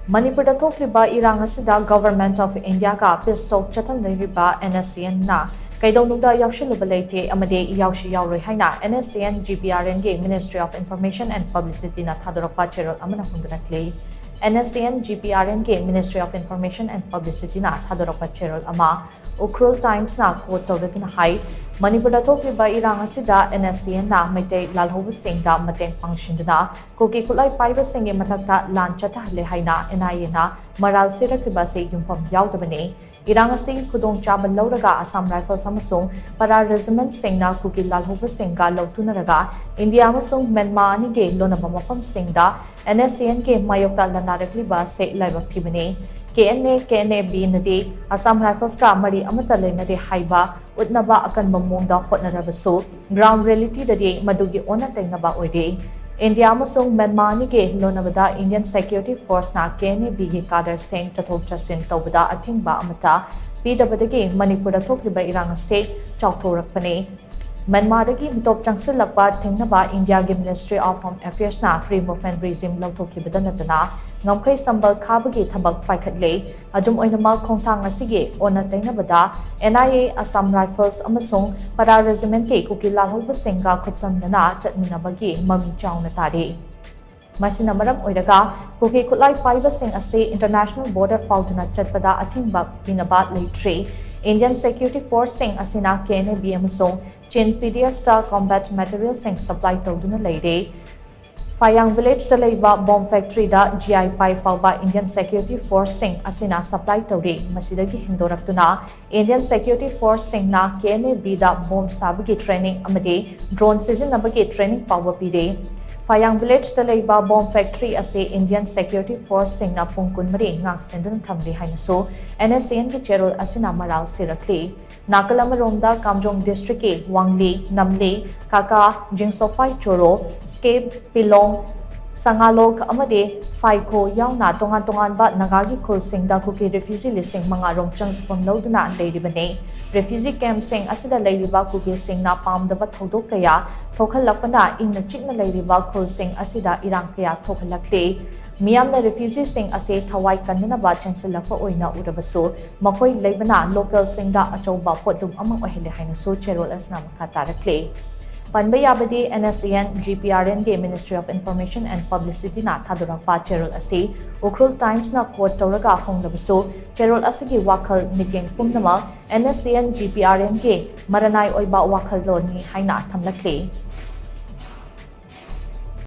Manipur thokliba Irang Asida Government of India ka pistok chathanariba Nscn na Keidounung Yaosalluba Leite Amadi Yaosu Yaoroi haina Nscn GPRN Ministry of Information and Publicity na thadorakpa cherol amana phongdorakli. Nscn GPRN Ministry of Information and Publicity na thadorakpa cherol ama Ukrul Times na quote tawduna hai Manipur thokliba Irang Asida Nscn na maitei lalhobu singda mateng pangshinduna koki kulai paiba singe mathakta lan chathahle haina NIA na maral sirakliba se yumpham yaudabani Irang asi khudong chaba lauraga Assam Rifles amasung para regiment singna kuki lalhobu singa lautunaraga India amasung Myanmar ani ge lonaba mafam singda Nscn ke mayokta lanarakliba se laibak thibani KNA-B nadi Assam Rifles ka mari amata lenade haiba utnaba akan mamongda hotnarabasu ground reality dadi madugi ona tainaba oide India amasung Myanmar ni ge lonabada Indian Security Force na KNA-B ge kadar sing tathok chasin tawbada athingba amata pidabadagi Manipur thokliba Irang ase chawthorakpani Myanmar dagi mitop changsilakpa thingnaba India ge Ministry of Home Affairs na free movement regime lauthokibada natana ngamkai sambal khabagi thabak paikhatle adum oinama khongthang asige ona tainabada NIA Assam Rifles amasung para regiment ke kukila hoba singa khutsamnana chatminabagi mami chauna tari masina maram oiraga kuki kulai paiba sing ase international border faultuna chatpada athingba binaba leitre Indian Security Force sing asina KNA-B amasung Chin PDF ta combat material sing supply tawduna leide Fayang village da leiba bomb factory da GI pai fauba Indian Security Force sing asina supply tawri masidagi hindoraktuna Indian Security Force sing na KNA-B da bomb sabagi training amade drone sizinabagi training power pide Fayang village da leiba bomb factory ase Indian Security Force sing na pungkun mari ngak sendun thamri haina so Nscn ki cherol asina maral sirakli Nakalamaronda Kamjong District ke Wangli, Namli, Kaka, Jingsofai Choro, Scape, Pilong, Sangalok, Amade, Faiko, Yauna, Tongan ba Nagagi Kul Sing da Kuki refugee listing mga rongchang sa panglauduna ang lady bane. Refugee camp sing asida lady ba Kuki sing na pam da ba thodok kaya thokhalak na ing na chik na lady ba Kul sing asida irang kaya thokhalakli. Miyam na refugee sing ase thawai kanna ba chancelapa oina urabaso makoi leibana local singda achauba potlum amang ohile haina so cherol asna makatarakle panba yabadi Nscn GPRN ge Ministry of Information and Publicity na thadorakpa cherol ase Ukrul Times na quote tawraga phongdabaso cherol asigi wakhal mityeng pumnama Nscn GPRN ge maranai oiba wakhal loni haina thamlakle